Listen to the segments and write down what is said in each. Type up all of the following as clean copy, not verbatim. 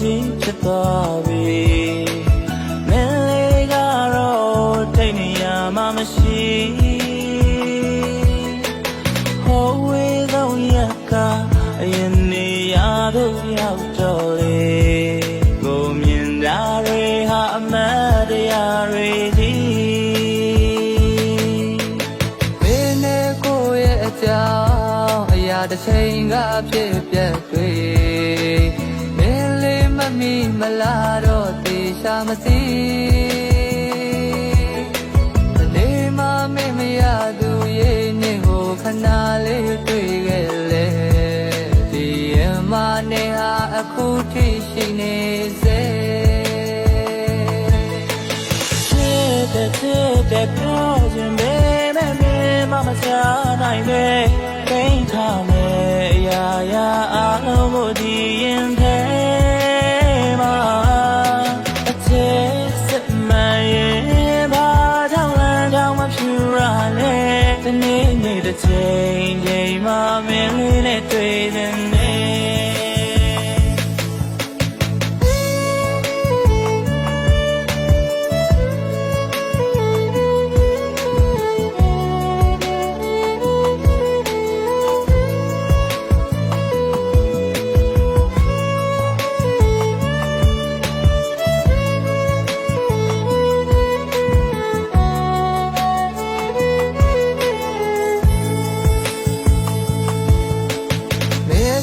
ကြီးဖြစ်သွားပြီမင်းလေးကတော့တိတ်နေရမှမရှိဟိုဝေးဆုံးရကအရင်နေရတို့ရောက်တော့လေကိုမြင်တာတွေဟာအမတ်တရားတွေကြီးမင်းနဲ့ကိုရဲ့အကြောင်းအရာတစ်ချိန်ကဖြစ်ပျက်တွေမင်းလေးမမီမလာတော့တေချာမသိဒီမှာမင်းမရသူရဲ့နေကိုခဏလေးတွေ့ခဲ့လေဒီရမနဲ့ဟာအခုထိရှိနေစေတဲ့ပြောခြင်းပဲမင်းမချနိုင်ပဲထိန်းထားမယ်အရာရာအားလုံးကိုဒီရင်ထဲမှာအချစ်စစ်မှန်ရင်ဘာကြောင့်လမ်းကြောင်းမဖြူရလဲဒီနေ့တစ်ချိန်ချိန်မှမင်းလေးနဲ့တွေ့နေ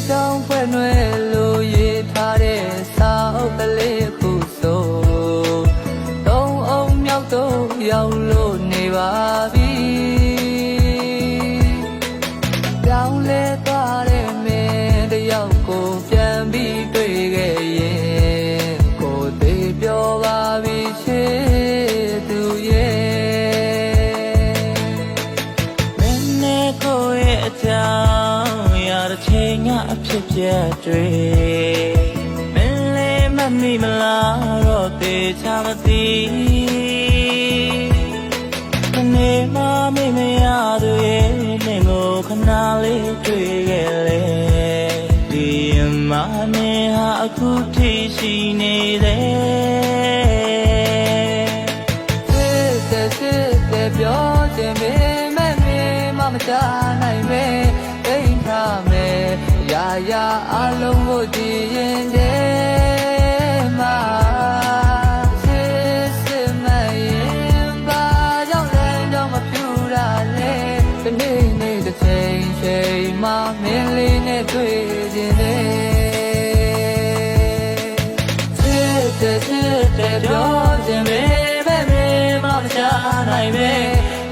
ကြောင့်ဖွဲ့နွယ်လို့ရေးထားတဲ့စာအုပ်ကလေးခုဆိုသုံးအောင်မြောက်တော့ရောက်လို့နေပါပြီပြောင်းလဲသွားတဲ့မင်းတယောက်ကိုပြန်ပြီးတွေ့ခဲ့ရင်ကိုသေးပြောပါပြီချစ်သူရဲ့မင်းနဲ့ကိုရဲ့အကြောင်းတစ်ချိန်ကအဖြစ်ပြက်တွေမင်းလေးမမီမလားတော့တေချာမသိဒီနေ့မှမင်းမရသူရဲ့နေကိုခဏလေးတွေ့ခဲ့လေဒီမနဲ့ဟာအခုထိရှိနေတယ်တဲ့ပြောခြင်းမင်းမချနိုင်ပဲရာရာအလုံးကိုကြည်ရင်တဲ့မှာစစ်မရင်ဘာကြောင့်လဲတော့မပြူတာလဲဒီနေ့တစ်ချိန်ချိန်မှမင်းလေးနဲ့တွေ့ခြင်းနဲ့စစ်ပြောခြင်းပဲမချနိုင်ပဲ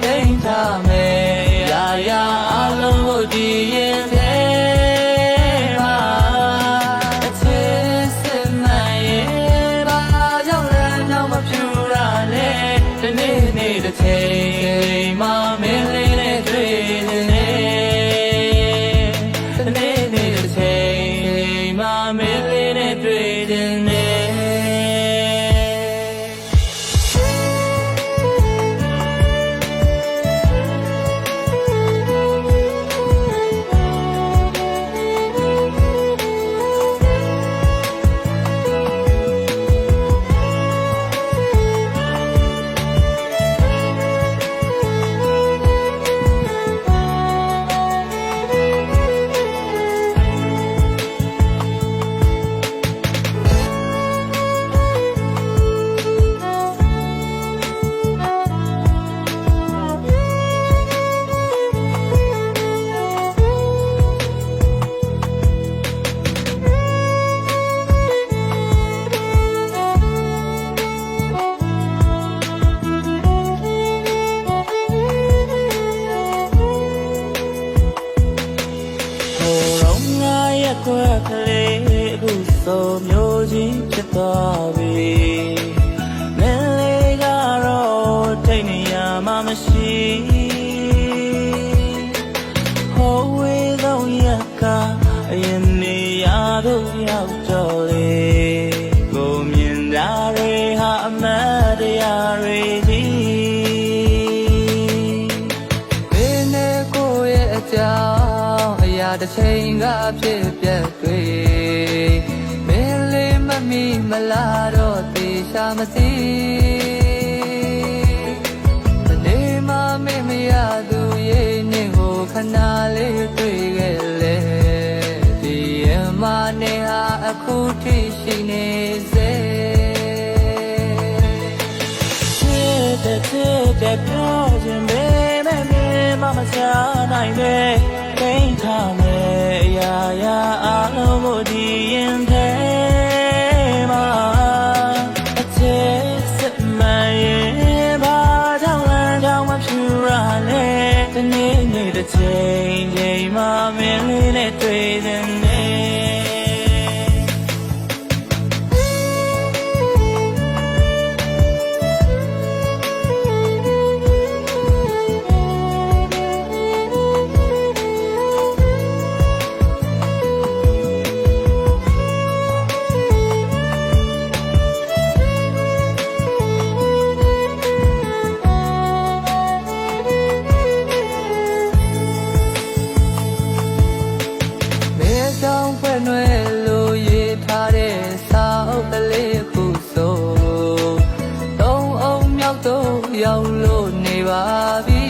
ထိန်းထားမယ်ရာရာအလုံးကိုကြည်ရင်တစ်ချိန်မှမင်းလေးနဲ့တွေ့နေတယ်နေ့တစ်ချိန်မှမင်းလေးနဲ့တွေ့နေကွက်ကလေးအခုဆိုမျိုးကြီးဖြစ်သွားပြီမင်းလေးကတော့တိတ်နေရမှမရှိဟိုဝေးဆုံးရကအရင်နေရတို့ရောက်တော့လေကိုမြင်တာတွေဟာအမတ်တရားတွေကြီးမင်းနဲ့ကိုရဲ့အကြောင်းတစ်ချိန်ကဖြစ်ပျက်တွေမင်းလေးမ မီမလာတော့တေရှာမသိတနေ့မှမေ့မရသူရဲ့နေကိုခဏလေးတွေ့ခဲ့လေဒီရမနဲ့ဟာအခုထိရှိနေစေတဲ့ပြောခြင်းပဲမဲ့မင်းမမချနိုင်ပဲထိန်ထားမယ်အရာရာအလုံးကိုဒီရင်ထဲမှာအချစ်စစ်မှန်ရင်ဘာကြောင့်လမ်းကြောင်းမဖြူရလဲဒီနေ့တစ်ချိန်ချိန်မှမင်းလေးနဲ့တွေ့တဲ့ကြောင့်ဖွဲ့နွယ်လို့ရေးထားတဲ့စာအုပ်ကလေးခုဆိုသုံးအောင်မြောက်တော့ရောက်လို့နေပါပြီ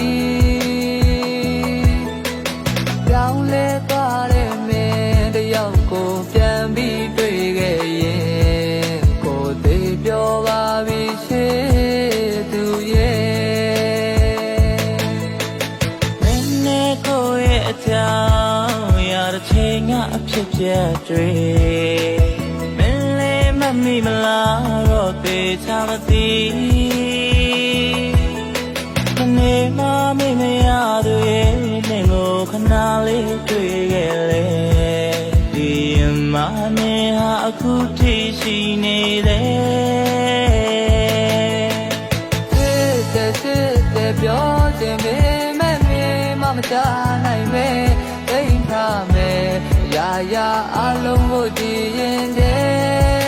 ပြောင်းလဲသွားတဲ့မင်းတယောက်ကိုပြန်ပြီးတွေ့ခဲ့ရင်ကိုယ်သေးပြောပါပြီရှေ့သူရဲ့မင်းနဲ့ကိုရဲ့အကြောင်းရတဲ့ချိန်ကအဖြစ်ပြက်တွေမင်းလေးမမိမလားတော့ပေချမသိဒီနေ့မှမေ့မရသူရဲ့နေကိုခဏလေးတွေ့ခဲ့လေဒီမနဲ့ဟာအခုထိရှိနေတယ်စစ်ပြောခြင်းပဲမဲ့မမချနိုင်ပဲအိမ်ထားမယ်ရာရာအလုံးကိုကြည်ရင်တဲ့